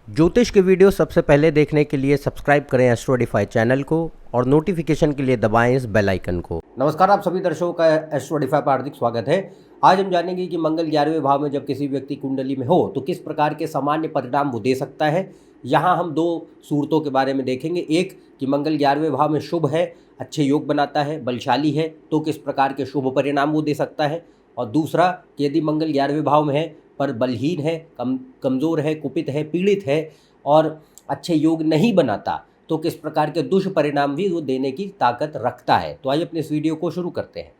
ज्योतिष के वीडियो सबसे पहले देखने के लिए सब्सक्राइब करें एस्ट्रोडिफाई चैनल को और नोटिफिकेशन के लिए दबाएं इस बेल आइकन को। नमस्कार, आप सभी दर्शकों का एस्ट्रोडिफाई पर हार्दिक स्वागत है। आज हम जानेंगे कि मंगल 11वें भाव में जब किसी व्यक्ति कुंडली में हो तो किस प्रकार के सामान्य परिणाम वो दे सकता है। यहाँ हम दो सूरतों के बारे में देखेंगे। एक कि मंगल 11वें भाव में शुभ है, अच्छे योग बनाता है, बलशाली है, तो किस प्रकार के शुभ परिणाम वो दे सकता है। और दूसरा कि यदि मंगल 11वें भाव में है पर बलहीन है, कमज़ोर है, कुपित है, पीड़ित है और अच्छे योग नहीं बनाता तो किस प्रकार के दुष्परिणाम भी वो देने की ताकत रखता है। तो आइए अपने इस वीडियो को शुरू करते हैं।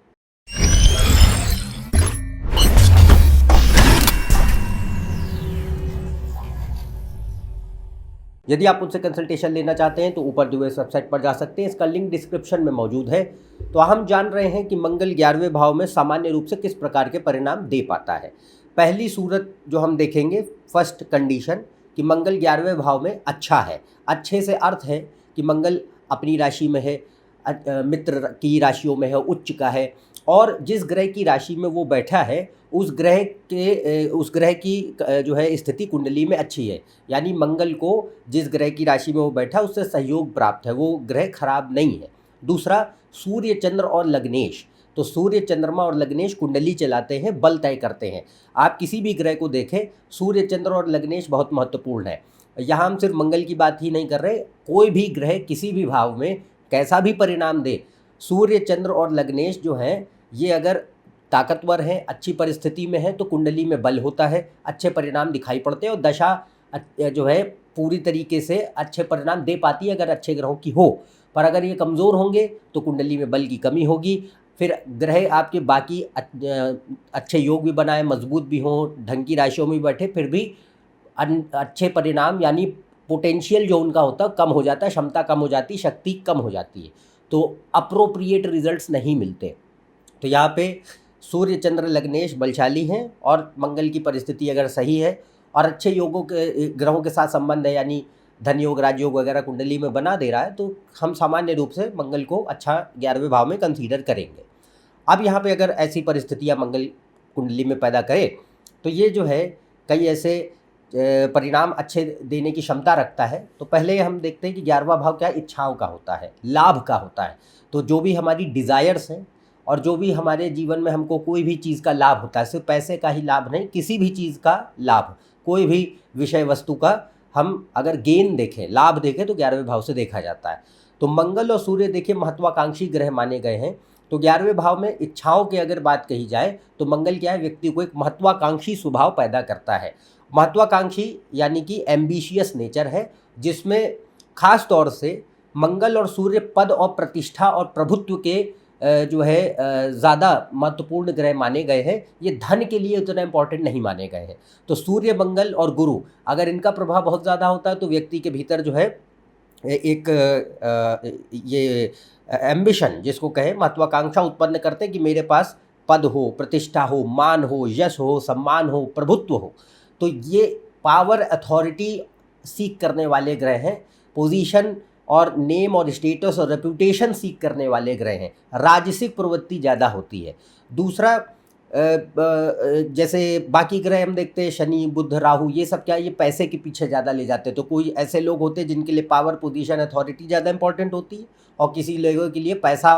यदि आप मुझसे कंसल्टेशन लेना चाहते हैं तो ऊपर दिए हुए वेबसाइट पर जा सकते हैं, इसका लिंक डिस्क्रिप्शन में मौजूद है। तो हम जान रहे हैं कि मंगल 11वें भाव में सामान्य रूप से किस प्रकार के परिणाम दे पाता है। पहली सूरत जो हम देखेंगे, फर्स्ट कंडीशन कि मंगल 11वें भाव में अच्छा है। अच्छे से अर्थ है कि मंगल अपनी राशि में है, मित्र की राशियों में है, उच्च का है, और जिस ग्रह की राशि में वो बैठा है उस ग्रह की जो है स्थिति कुंडली में अच्छी है। यानी मंगल को जिस ग्रह की राशि में वो बैठा उससे सहयोग प्राप्त है, वो ग्रह खराब नहीं है। दूसरा, सूर्य, चंद्र और लग्नेश। तो सूर्य, चंद्रमा और लग्नेश कुंडली चलाते हैं, बल तय करते हैं। आप किसी भी ग्रह को देखें, सूर्य, चंद्र और लग्नेश बहुत महत्वपूर्ण है। यहाँ हम सिर्फ मंगल की बात ही नहीं कर रहे, कोई भी ग्रह किसी भी भाव में कैसा भी परिणाम दे, सूर्य, चंद्र और लग्नेश जो हैं ये अगर ताकतवर हैं, अच्छी परिस्थिति में है तो कुंडली में बल होता है, अच्छे परिणाम दिखाई पड़ते हैं और दशा जो है पूरी तरीके से अच्छे परिणाम दे पाती है अगर अच्छे ग्रहों की हो। पर अगर ये कमज़ोर होंगे तो कुंडली में बल की कमी होगी। फिर ग्रह आपके बाकी अच्छे योग भी बनाए, मजबूत भी हों, ढंग की राशियों में भी बैठे, फिर भी अच्छे परिणाम यानी पोटेंशियल जो उनका होता है कम हो जाता है, क्षमता कम हो जाती है, शक्ति कम हो जाती है, तो अप्रोप्रिएट रिजल्ट्स नहीं मिलते। तो यहाँ पे सूर्य, चंद्र, लग्नेश बलशाली हैं और मंगल की परिस्थिति अगर सही है और अच्छे योगों के ग्रहों के साथ संबंध है, यानी धन योग, राजयोग वगैरह कुंडली में बना दे रहा है, तो हम सामान्य रूप से मंगल को अच्छा 11वें भाव में कंसीडर करेंगे। अब यहाँ पे अगर ऐसी परिस्थितियाँ मंगल कुंडली में पैदा करे तो ये जो है कई ऐसे परिणाम अच्छे देने की क्षमता रखता है। तो पहले हम देखते हैं कि 11वां भाव क्या इच्छाओं का होता है, लाभ का होता है। तो जो भी हमारी डिज़ायर्स हैं और जो भी हमारे जीवन में हमको कोई भी चीज़ का लाभ होता है, सिर्फ पैसे का ही लाभ नहीं, किसी भी चीज़ का लाभ, कोई भी विषय वस्तु का हम अगर गेन देखें, लाभ देखें तो 11वें भाव से देखा जाता है। तो मंगल और सूर्य देखिए महत्वाकांक्षी ग्रह माने गए हैं। तो 11वें भाव में इच्छाओं की अगर बात कही जाए तो मंगल क्या है, व्यक्ति को एक महत्वाकांक्षी स्वभाव पैदा करता है। महत्वाकांक्षी यानी कि एम्बिशियस नेचर है, जिसमें खास तौर से मंगल और सूर्य पद और प्रतिष्ठा और प्रभुत्व के जो है ज़्यादा महत्वपूर्ण ग्रह माने गए हैं। ये धन के लिए उतना इम्पोर्टेंट नहीं माने गए हैं। तो सूर्य, मंगल और गुरु अगर इनका प्रभाव बहुत ज़्यादा होता है तो व्यक्ति के भीतर जो है एक ये एम्बिशन जिसको कहें, महत्वाकांक्षा उत्पन्न करते हैं कि मेरे पास पद हो, प्रतिष्ठा हो, मान हो, यश हो, सम्मान हो, प्रभुत्व हो। तो ये पावर, अथॉरिटी सीख करने वाले ग्रह हैं। पोजीशन और नेम और स्टेटस और रेपुटेशन सीख करने वाले ग्रह हैं। राजसिक प्रवृत्ति ज़्यादा होती है। दूसरा, जैसे बाकी ग्रह हम देखते हैं, शनि, बुध, राहु, ये सब क्या, ये पैसे के पीछे ज़्यादा ले जाते हैं। तो कोई ऐसे लोग होते हैं जिनके लिए पावर, पोजीशन, अथॉरिटी ज़्यादा इंपॉर्टेंट होती है और किसी लोगों के लिए पैसा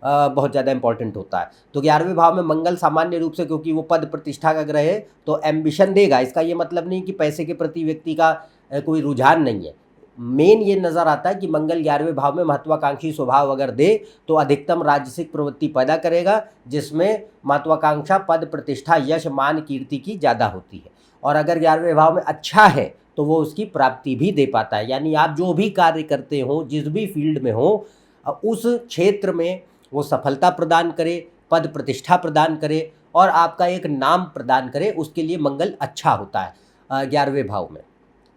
बहुत ज़्यादा इंपॉर्टेंट होता है। तो 11वें भाव में मंगल सामान्य रूप से, क्योंकि वो पद प्रतिष्ठा का ग्रह है, तो एम्बिशन देगा। इसका ये मतलब नहीं कि पैसे के प्रति व्यक्ति का कोई रुझान नहीं है। मेन ये नज़र आता है कि मंगल 11वें भाव में महत्वाकांक्षी स्वभाव अगर दे तो अधिकतम राजसिक प्रवृत्ति पैदा करेगा, जिसमें महत्वाकांक्षा, पद, प्रतिष्ठा, यश, मान, कीर्ति की ज़्यादा होती है। और अगर 11वें भाव में अच्छा है तो वो उसकी प्राप्ति भी दे पाता है। यानी आप जो भी कार्य करते हो, जिस भी फील्ड में हो, उस क्षेत्र में वो सफलता प्रदान करे, पद प्रतिष्ठा प्रदान करे और आपका एक नाम प्रदान करे, उसके लिए मंगल अच्छा होता है 11वें भाव में।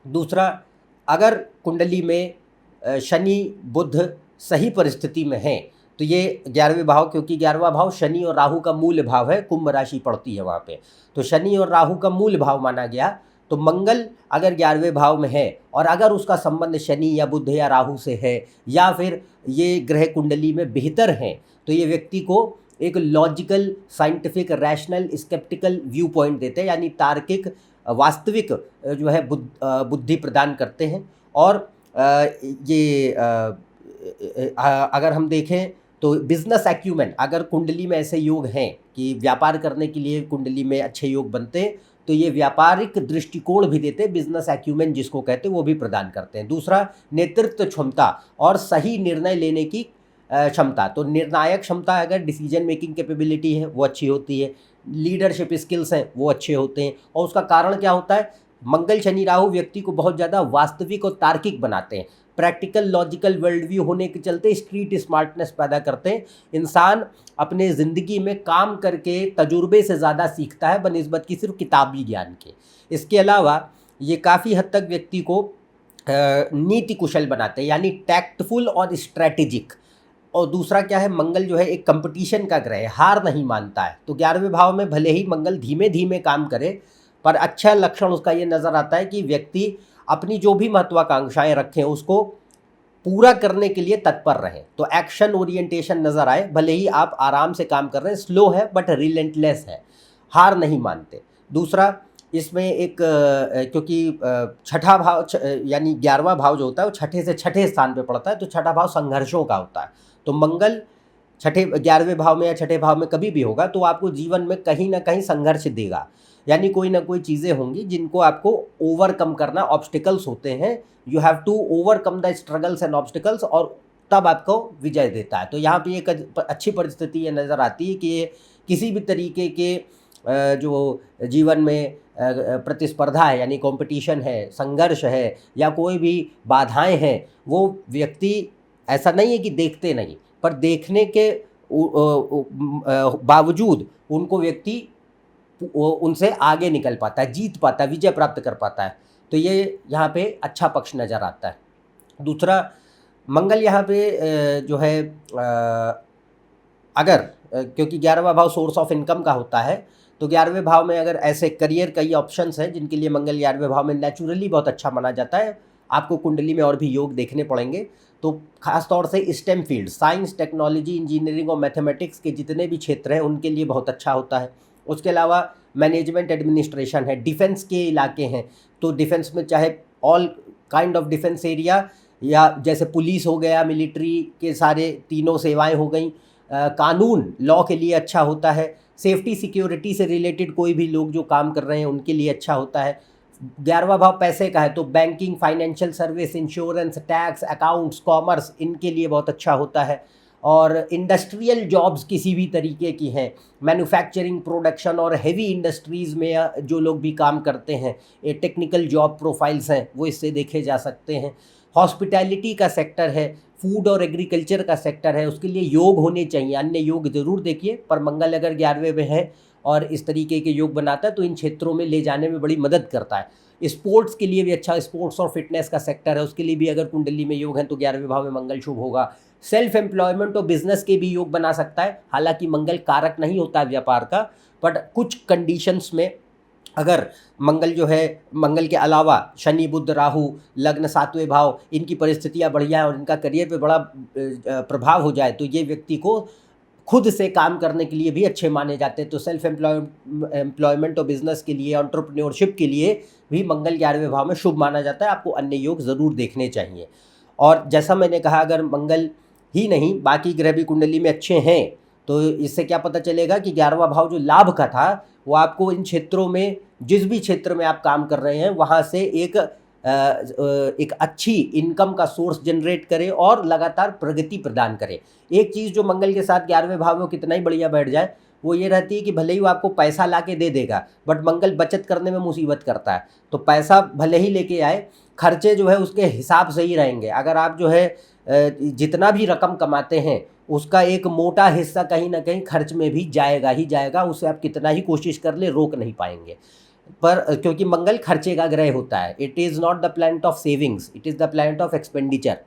दूसरा, अगर कुंडली में शनि, बुध सही परिस्थिति में हैं तो ये 11वें भाव, क्योंकि 11वां भाव शनि और राहु का मूल भाव है, कुंभ राशि पड़ती है वहाँ पे, तो शनि और राहु का मूल भाव माना गया। तो मंगल अगर 11वें भाव में है और अगर उसका संबंध शनि या बुध या राहु से है या फिर ये ग्रह कुंडली में बेहतर हैं, तो ये व्यक्ति को एक logical, scientific, rational, sceptical view point देते हैं, यानी तार्किक वास्तविक जो है बुद्धि प्रदान करते हैं। और ये अगर हम देखें तो बिजनेस एक्यूमेन, अगर कुंडली में ऐसे योग हैं कि व्यापार करने के लिए कुंडली में अच्छे योग बनते हैं, तो ये व्यापारिक दृष्टिकोण भी देते हैं, बिजनेस एक्यूमेन जिसको कहते हैं वो भी प्रदान करते हैं। दूसरा, नेतृत्व क्षमता और सही निर्णय लेने की क्षमता, तो निर्णायक क्षमता, अगर डिसीजन मेकिंग कैपेबिलिटी है वो अच्छी होती है, लीडरशिप स्किल्स हैं वो अच्छे होते हैं। और उसका कारण क्या होता है, मंगल शनि राहु व्यक्ति को बहुत ज़्यादा वास्तविक और तार्किक बनाते हैं, प्रैक्टिकल लॉजिकल वर्ल्ड व्यू होने के चलते स्ट्रीट स्मार्टनेस पैदा करते हैं। इंसान अपने ज़िंदगी में काम करके तजुर्बे से ज़्यादा सीखता है बनिस्बत की सिर्फ किताबी ज्ञान के। इसके अलावा ये काफ़ी हद तक व्यक्ति को नीति कुशल बनाते हैं, यानी टैक्टफुल और स्ट्रैटेजिक। और दूसरा क्या है, मंगल जो है एक कंपटीशन का ग्रह है, हार नहीं मानता है। तो 11वें भाव में भले ही मंगल धीमे धीमे काम करे, पर अच्छा लक्षण उसका ये नज़र आता है कि व्यक्ति अपनी जो भी महत्वाकांक्षाएं रखें उसको पूरा करने के लिए तत्पर रहें। तो एक्शन ओरिएंटेशन नज़र आए, भले ही आप आराम से काम कर रहे हैं, स्लो है बट रिलेंटलेस है, हार नहीं मानते। दूसरा, इसमें एक क्योंकि छठा भाव यानी 11वां भाव जो होता है वो छठे से छठे स्थान पे पड़ता है, तो छठा भाव संघर्षों का होता है। तो मंगल 11वें भाव में या छठे भाव में कभी भी होगा तो आपको जीवन में कहीं ना कहीं संघर्ष देगा, यानी कोई ना कोई चीज़ें होंगी जिनको आपको ओवरकम करना, ऑब्स्टिकल्स होते हैं, you have to overcome the struggles and obstacles, और तब आपको विजय देता है। तो यहाँ पे एक अच्छी परिस्थिति ये नज़र आती है कि ये किसी भी तरीके के जो जीवन में प्रतिस्पर्धा है, यानी कंपटीशन है, संघर्ष है, या कोई भी बाधाएं हैं, वो व्यक्ति ऐसा नहीं है कि देखते नहीं, पर देखने के बावजूद उनको व्यक्ति उनसे आगे निकल पाता है, जीत पाता है, विजय प्राप्त कर पाता है। तो ये यहाँ पे अच्छा पक्ष नज़र आता है। दूसरा, मंगल यहाँ पे जो है अगर क्योंकि 11वां भाव सोर्स ऑफ इनकम का होता है, तो 11वें भाव में अगर ऐसे करियर कई ऑप्शंस हैं जिनके लिए मंगल 11वें भाव में नेचुरली बहुत अच्छा माना जाता है। आपको कुंडली में और भी योग देखने पड़ेंगे, तो खास तौर से stem field, science, technology, engineering और मैथमेटिक्स के जितने भी क्षेत्र हैं उनके लिए बहुत अच्छा होता है। उसके अलावा मैनेजमेंट, एडमिनिस्ट्रेशन है, डिफेंस के इलाके हैं, तो डिफेंस में चाहे all kind of defence area, या जैसे पुलिस हो गया, मिलिट्री के सारे तीनों सेवाएं हो गई, कानून लॉ के लिए अच्छा होता है, सेफ्टी सिक्योरिटी से रिलेटेड कोई भी लोग जो काम कर रहे हैं उनके लिए अच्छा होता है। 11वां भाव पैसे का है, तो banking, financial service, insurance, tax, accounts, commerce, इनके लिए बहुत अच्छा होता है। और इंडस्ट्रियल जॉब्स किसी भी तरीके की हैं, मैन्युफैक्चरिंग, प्रोडक्शन और हेवी इंडस्ट्रीज़ में जो लोग भी काम करते हैं, ये टेक्निकल जॉब प्रोफाइल्स हैं, वो इससे देखे जा सकते हैं। हॉस्पिटैलिटी का सेक्टर है, फूड और एग्रीकल्चर का सेक्टर है, उसके लिए योग होने चाहिए, अन्य योग ज़रूर देखिए, पर मंगल अगर 11वें में है और इस तरीके के योग बनाता है तो इन क्षेत्रों में ले जाने में बड़ी मदद करता है। स्पोर्ट्स के लिए भी अच्छा, स्पोर्ट्स और फिटनेस का सेक्टर है, उसके लिए भी अगर कुंडली में योग है तो 11वें भाव में मंगल शुभ होगा। सेल्फ एम्प्लॉयमेंट और बिजनेस के भी योग बना सकता है, हालांकि मंगल कारक नहीं होता है व्यापार का, बट कुछ कंडीशंस में अगर मंगल जो है, मंगल के अलावा शनि, बुध, राहु, लग्न 7वें भाव, इनकी परिस्थितियां बढ़िया है और इनका करियर पे बड़ा प्रभाव हो जाए तो ये व्यक्ति को खुद से काम करने के लिए भी अच्छे माने जाते हैं। तो सेल्फ एम्प्लॉयमेंट और बिजनेस के लिए, एंटरप्रेन्योरशिप के लिए भी मंगल 11वें भाव में शुभ माना जाता है। आपको अन्य योग ज़रूर देखने चाहिए। और जैसा मैंने कहा, अगर मंगल ही नहीं बाकी ग्रह भी कुंडली में अच्छे हैं तो इससे क्या पता चलेगा कि 11वां भाव जो लाभ का था वो आपको इन क्षेत्रों में, जिस भी क्षेत्र में आप काम कर रहे हैं वहाँ से एक अच्छी इनकम का सोर्स जनरेट करे और लगातार प्रगति प्रदान करे। एक चीज़ जो मंगल के साथ 11वें भाव में कितना ही बढ़िया बैठ जाए वो ये रहती है कि भले ही वो आपको पैसा ला के दे देगा, बट मंगल बचत करने में मुसीबत करता है। तो पैसा भले ही लेके आए, खर्चे जो है उसके हिसाब से ही रहेंगे। अगर आप जो है जितना भी रकम कमाते हैं उसका एक मोटा हिस्सा कहीं ना कहीं खर्च में भी जाएगा ही जाएगा, उसे आप कितना ही कोशिश कर ले रोक नहीं पाएंगे। पर क्योंकि मंगल खर्चे का ग्रह होता है, it is not the planet of savings, it is the planet of expenditure.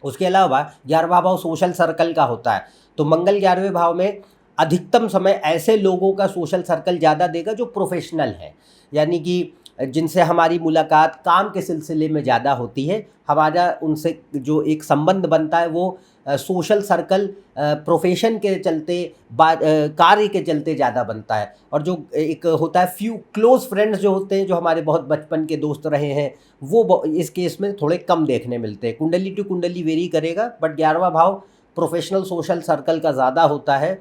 उसके अलावा 11वां भाव सोशल सर्कल का होता है, तो मंगल 11वें भाव में अधिकतम समय ऐसे लोगों का सोशल सर्कल ज़्यादा देगा जो प्रोफेशनल है, यानी कि जिनसे हमारी मुलाकात काम के सिलसिले में ज़्यादा होती है, हमारा उनसे जो एक संबंध बनता है वो सोशल सर्कल प्रोफेशन के चलते कार्य के चलते ज़्यादा बनता है। और जो एक होता है फ्यू क्लोज फ्रेंड्स जो होते हैं, जो हमारे बहुत बचपन के दोस्त रहे हैं, वो इस केस में थोड़े कम देखने मिलते हैं। कुंडली टू कुंडली वेरी करेगा, बट 11वां भाव प्रोफेशनल सोशल सर्कल का ज़्यादा होता है।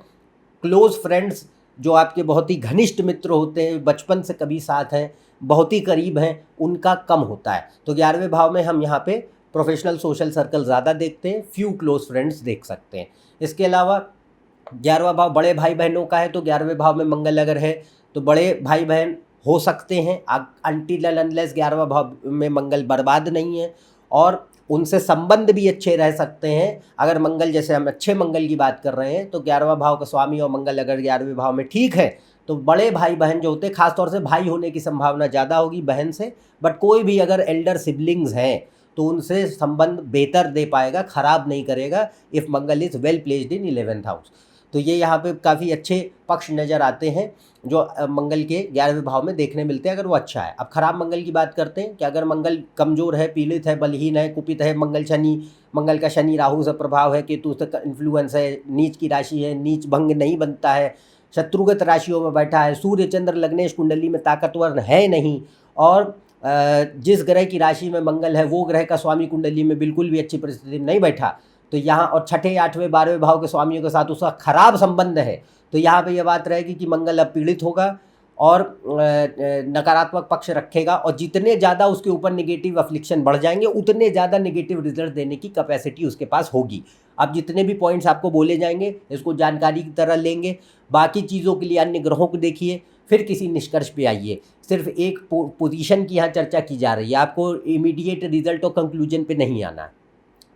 क्लोज फ्रेंड्स जो आपके बहुत ही घनिष्ठ मित्र होते हैं, बचपन से कभी साथ हैं, बहुत ही करीब हैं, उनका कम होता है। तो 11वें भाव में हम यहाँ पे प्रोफेशनल सोशल सर्कल ज़्यादा देखते हैं, फ्यू क्लोज फ्रेंड्स देख सकते हैं। इसके अलावा 11वां भाव बड़े भाई बहनों का है, तो 11वें भाव में मंगल अगर है तो बड़े भाई बहन हो सकते हैं अनटिल अनलेस 11वां भाव में मंगल बर्बाद नहीं है, और उनसे संबंध भी अच्छे रह सकते हैं। अगर मंगल, जैसे हम अच्छे मंगल की बात कर रहे हैं, तो 11वां भाव का स्वामी और मंगल अगर 11वें भाव में ठीक है, तो बड़े भाई बहन जो होते हैं, खासतौर से भाई होने की संभावना ज़्यादा होगी बहन से, बट कोई भी अगर एल्डर सिबलिंग्स हैं तो उनसे संबंध बेहतर दे पाएगा, ख़राब नहीं करेगा, if Mangal is well placed in 11th house. तो ये यहाँ पे काफ़ी अच्छे पक्ष नज़र आते हैं जो मंगल के 11वें भाव में देखने मिलते हैं अगर वो अच्छा है। अब खराब मंगल की बात करते हैं कि अगर मंगल कमज़ोर है, पीड़ित है, बलहीन है, कुपित है, मंगल का शनि राहु से प्रभाव है, केतु से इन्फ्लुएंस है, नीच की राशि है, नीच भंग नहीं बनता है, शत्रुगत राशियों में बैठा है, सूर्य चंद्र लग्नेश कुंडली में ताकतवर है नहीं, और जिस ग्रह की राशि में मंगल है वो ग्रह का स्वामी कुंडली में बिल्कुल भी अच्छी परिस्थिति में नहीं बैठा, तो यहाँ और छठे 8वें 12वें भाव के स्वामियों के साथ उसका खराब संबंध है, तो यहाँ पे यह बात रहेगी कि मंगल अब पीड़ित होगा और नकारात्मक पक्ष रखेगा, और जितने ज़्यादा उसके ऊपर नेगेटिव अफ्लिक्शन बढ़ जाएंगे उतने ज़्यादा नेगेटिव रिजल्ट देने की कैपेसिटी उसके पास होगी। अब जितने भी पॉइंट्स आपको बोले जाएंगे इसको जानकारी की तरह लेंगे, बाकी चीज़ों के लिए अन्य ग्रहों को देखिए, फिर किसी निष्कर्ष पे आइए। सिर्फ एक पोजीशन की यहाँ चर्चा की जा रही है, आपको इमीडिएट रिजल्ट और कंक्लूजन पे नहीं आना है।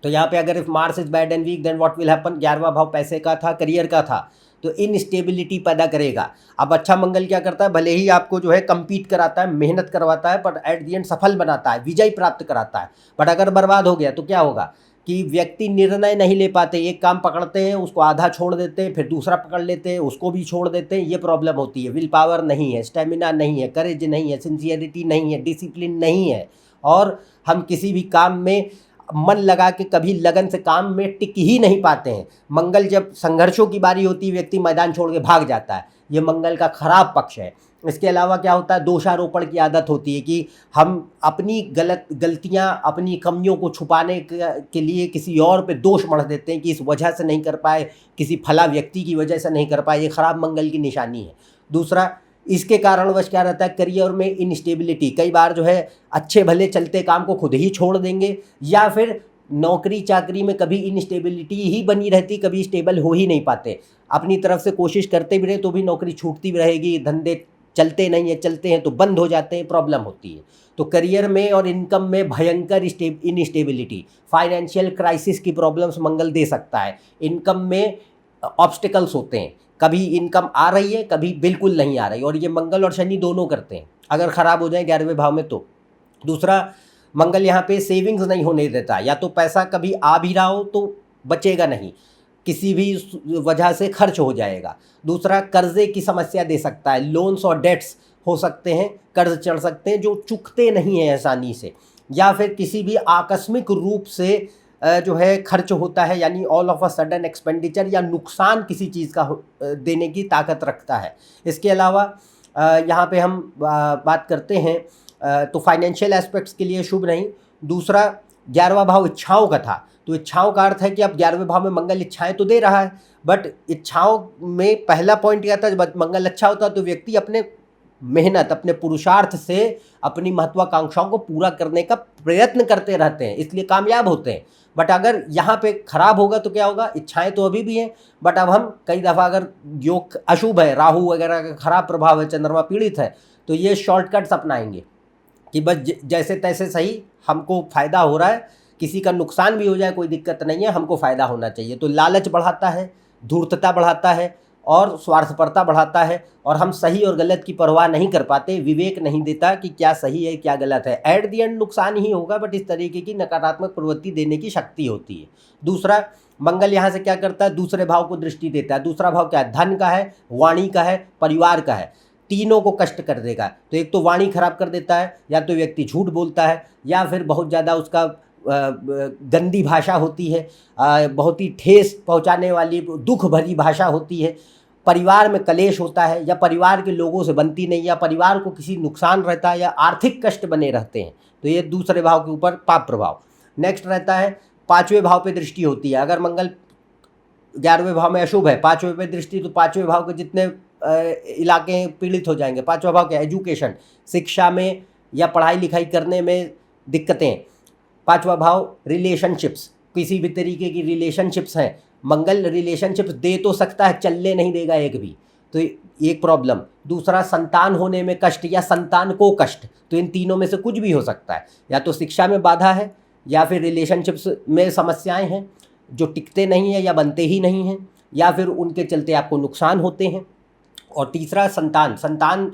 तो यहाँ पे अगर if Mars is bad and weak then what will happen, 11वां भाव पैसे का था, करियर का था, तो इनस्टेबिलिटी पैदा करेगा। अब अच्छा मंगल क्या करता है, भले ही आपको जो है compete कराता है, मेहनत करवाता है, बट एट दी एंड सफल बनाता है, विजय प्राप्त कराता है। बट अगर बर्बाद हो गया तो क्या होगा कि व्यक्ति निर्णय नहीं ले पाते, एक काम पकड़ते हैं उसको आधा छोड़ देते हैं, फिर दूसरा पकड़ लेते हैं उसको भी छोड़ देते हैं, ये प्रॉब्लम होती है। विल पावर नहीं है, स्टेमिना नहीं है, करेज नहीं है, सिंसियरिटी नहीं है, डिसिप्लिन नहीं है, और हम किसी भी काम में मन लगा के कभी लगन से काम में टिक ही नहीं पाते हैं। मंगल जब संघर्षों की बारी होती है व्यक्ति मैदान छोड़ के भाग जाता है, ये मंगल का खराब पक्ष है। इसके अलावा क्या होता है, दोषारोपण की आदत होती है कि हम अपनी गलतियां, अपनी कमियों को छुपाने के लिए किसी और पे दोष मढ़ देते हैं कि इस वजह से नहीं कर पाए, किसी फला व्यक्ति की वजह से नहीं कर पाए, ये खराब मंगल की निशानी है। दूसरा, इसके कारणवश क्या रहता है, करियर में इनस्टेबिलिटी, कई बार जो है अच्छे भले चलते काम को खुद ही छोड़ देंगे, या फिर नौकरी चाकरी में कभी इनस्टेबिलिटी ही बनी रहती, कभी स्टेबल हो ही नहीं पाते, अपनी तरफ से कोशिश करते भी रहे तो भी नौकरी छूटती भी रहेगी, धंधे चलते नहीं है, चलते हैं तो बंद हो जाते हैं, प्रॉब्लम होती है। तो करियर में और इनकम में भयंकर इनस्टेबिलिटी, फाइनेंशियल क्राइसिस की प्रॉब्लम्स मंगल दे सकता है। इनकम में ऑब्स्टिकल्स होते हैं, कभी इनकम आ रही है, कभी बिल्कुल नहीं आ रही, और ये मंगल और शनि दोनों करते हैं अगर ख़राब हो जाए 11वें भाव में तो। दूसरा, मंगल यहाँ पे सेविंग्स नहीं होने देता, या तो पैसा कभी आ भी रहा हो तो बचेगा नहीं, किसी भी वजह से खर्च हो जाएगा। दूसरा, कर्जे की समस्या दे सकता है, लोन्स और डेट्स हो सकते हैं, कर्ज चढ़ सकते हैं जो चुकते नहीं हैं आसानी से, या फिर किसी भी आकस्मिक रूप से जो है खर्च होता है, यानी all of a sudden expenditure या नुकसान किसी चीज़ का देने की ताकत रखता है। इसके अलावा यहाँ पे हम बात करते हैं तो फाइनेंशियल एस्पेक्ट्स के लिए शुभ नहीं। दूसरा, 11वां भाव इच्छाओं का था, तो इच्छाओं का अर्थ है कि अब 11वें भाव में मंगल इच्छाएं तो दे रहा है, बट इच्छाओं में पहला पॉइंट क्या था, जब मंगल अच्छा होता तो व्यक्ति अपने मेहनत, अपने पुरुषार्थ से अपनी महत्वाकांक्षाओं को पूरा करने का प्रयत्न करते रहते हैं, इसलिए कामयाब होते हैं। बट अगर यहाँ पे खराब होगा तो क्या होगा, इच्छाएं तो अभी भी हैं, बट अब हम कई दफ़ा अगर योग अशुभ है, राहु वगैरह का खराब प्रभाव है, चंद्रमा पीड़ित है, तो ये शॉर्टकट्स अपनाएंगे कि बस जैसे तैसे सही, हमको फ़ायदा हो रहा है, किसी का नुकसान भी हो जाए कोई दिक्कत नहीं है, हमको फ़ायदा होना चाहिए। तो लालच बढ़ाता है, धूर्तता बढ़ाता है और स्वार्थपरता बढ़ाता है, और हम सही और गलत की परवाह नहीं कर पाते, विवेक नहीं देता कि क्या सही है क्या गलत है। एट दी एंड नुकसान ही होगा, बट इस तरीके की नकारात्मक प्रवृत्ति देने की शक्ति होती है। दूसरा, मंगल यहाँ से क्या करता है, दूसरे भाव को दृष्टि देता है। दूसरा भाव क्या है, धन का है, वाणी का है, परिवार का है। तीनों को कष्ट कर देगा। तो एक तो वाणी खराब कर देता है, या तो व्यक्ति झूठ बोलता है, या फिर बहुत ज़्यादा उसका गंदी भाषा होती है, बहुत ही ठेस पहुंचाने वाली दुख भरी भाषा होती है, परिवार में कलेश होता है, या परिवार के लोगों से बनती नहीं, या परिवार को किसी नुकसान रहता है, या आर्थिक कष्ट बने रहते हैं। तो ये दूसरे भाव के ऊपर पाप प्रभाव। नेक्स्ट रहता है 5वें भाव पे दृष्टि होती है। अगर मंगल 11वें भाव में अशुभ है, 5वें पे दृष्टि, तो 5वें भाव के जितने इलाके पीड़ित हो जाएंगे। 5वां भाव क्या? एजुकेशन, शिक्षा में या पढ़ाई लिखाई करने में दिक्कतें। 5वां भाव रिलेशनशिप्स, किसी भी तरीके की रिलेशनशिप्स हैं। मंगल रिलेशनशिप्स दे तो सकता है, चलने नहीं देगा एक भी, तो एक प्रॉब्लम। दूसरा संतान होने में कष्ट या संतान को कष्ट, तो इन तीनों में से कुछ भी हो सकता है। या तो शिक्षा में बाधा है, या फिर रिलेशनशिप्स में समस्याएं हैं जो टिकते नहीं हैं या बनते ही नहीं हैं, या फिर उनके चलते आपको नुकसान होते हैं। और तीसरा संतान, संतान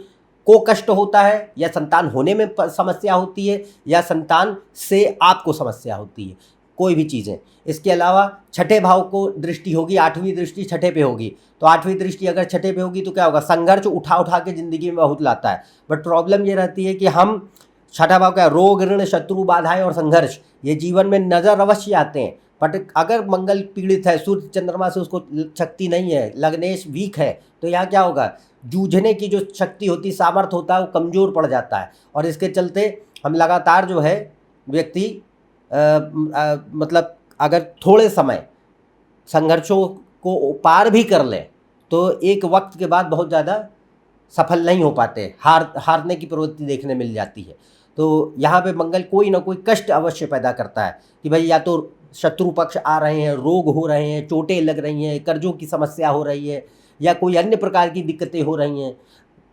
को कष्ट होता है, या संतान होने में समस्या होती है, या संतान से आपको समस्या होती है, कोई भी चीज़ें। इसके अलावा छठे भाव को दृष्टि होगी, 8वीं दृष्टि छठे पे होगी। तो 8वीं दृष्टि अगर छठे पे होगी तो क्या होगा? संघर्ष उठा उठा के ज़िंदगी में बहुत लाता है। बट प्रॉब्लम ये रहती है कि हम, छठा भाव क्या? रोग, ऋण, शत्रु, बाधाएं और संघर्ष, ये जीवन में नज़र अवश्य आते हैं। बट अगर मंगल पीड़ित है, सूर्य चंद्रमा से उसको शक्ति नहीं है, लग्नेश वीक है, तो यहाँ क्या होगा? जूझने की जो शक्ति होती, सामर्थ्य होता है, वो कमज़ोर पड़ जाता है। और इसके चलते हम लगातार जो है व्यक्ति मतलब अगर थोड़े समय संघर्षों को पार भी कर ले, तो एक वक्त के बाद बहुत ज़्यादा सफल नहीं हो पाते, हारने की प्रवृत्ति देखने मिल जाती है। तो यहाँ पे मंगल कोई ना कोई कष्ट अवश्य पैदा करता है कि भाई या तो शत्रु पक्ष आ रहे हैं, रोग हो रहे हैं, चोटें लग रही हैं, कर्जों की समस्या हो रही है, या कोई अन्य प्रकार की दिक्कतें हो रही हैं,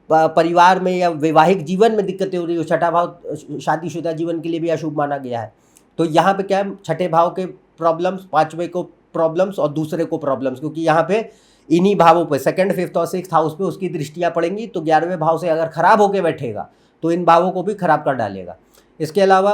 परिवार में या वैवाहिक जीवन में दिक्कतें हो रही हो। छठा भाव शादीशुदा जीवन के लिए भी अशुभ माना गया है। तो यहाँ पे क्या है? छठे भाव के प्रॉब्लम्स, 5वें को प्रॉब्लम्स और दूसरे को प्रॉब्लम्स, क्योंकि यहाँ पे इन्हीं भावों पे, 2nd, 5th और 6th हाउस पे उसकी दृष्टियाँ पड़ेंगी। तो 11वें भाव से अगर खराब होके बैठेगा तो इन भावों को भी खराब कर डालेगा। इसके अलावा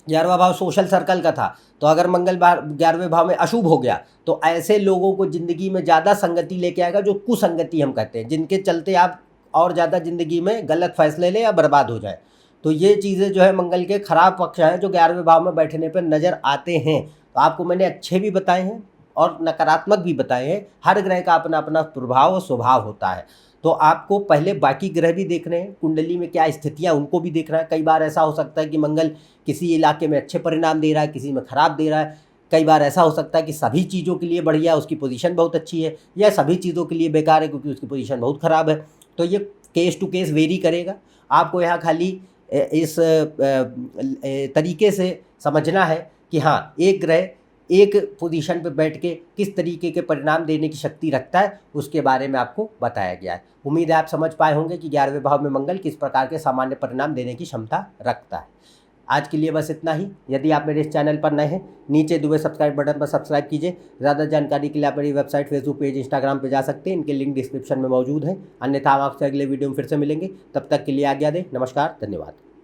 11वां भाव सोशल सर्कल का था, तो अगर मंगल 11वें भाव में अशुभ हो गया तो ऐसे लोगों को ज़िंदगी में ज़्यादा संगति लेके आएगा जो कुसंगति हम कहते हैं, जिनके चलते आप और ज़्यादा ज़िंदगी में गलत फैसले ले या बर्बाद हो जाए। तो ये चीज़ें जो है मंगल के खराब पक्ष हैं जो 11वें भाव में बैठने पर नज़र आते हैं। तो आपको मैंने अच्छे भी बताए हैं और नकारात्मक भी बताए हैं। हर ग्रह का अपना अपना प्रभाव और स्वभाव होता है। तो आपको पहले बाकी ग्रह भी देखने हैं, कुंडली में क्या स्थितियां, उनको भी देखना है। कई बार ऐसा हो सकता है कि मंगल किसी इलाके में अच्छे परिणाम दे रहा है, किसी में ख़राब दे रहा है। कई बार ऐसा हो सकता है कि सभी चीज़ों के लिए बढ़िया, उसकी पोजीशन बहुत अच्छी है, या सभी चीज़ों के लिए बेकार है क्योंकि उसकी पोजीशन बहुत ख़राब है। तो ये केस टू केस वेरी करेगा। आपको यहाँ खाली इस तरीके से समझना है कि हाँ, एक ग्रह एक पोजीशन पर बैठ के किस तरीके के परिणाम देने की शक्ति रखता है, उसके बारे में आपको बताया गया है। उम्मीद है आप समझ पाए होंगे कि 11वें भाव में मंगल किस प्रकार के सामान्य परिणाम देने की क्षमता रखता है। आज के लिए बस इतना ही। यदि आप मेरे इस चैनल पर नए हैं, नीचे दिए सब्सक्राइब बटन पर सब्सक्राइब कीजिए। ज़्यादा जानकारी के लिए आप मेरी वेबसाइट, फेसबुक पेज, इंस्टाग्राम पे जा सकते हैं। इनके लिंक डिस्क्रिप्शन में मौजूद है। अन्यथा हम आपसे अगले वीडियो में फिर से मिलेंगे। तब तक के लिए आज्ञा दें। नमस्कार, धन्यवाद।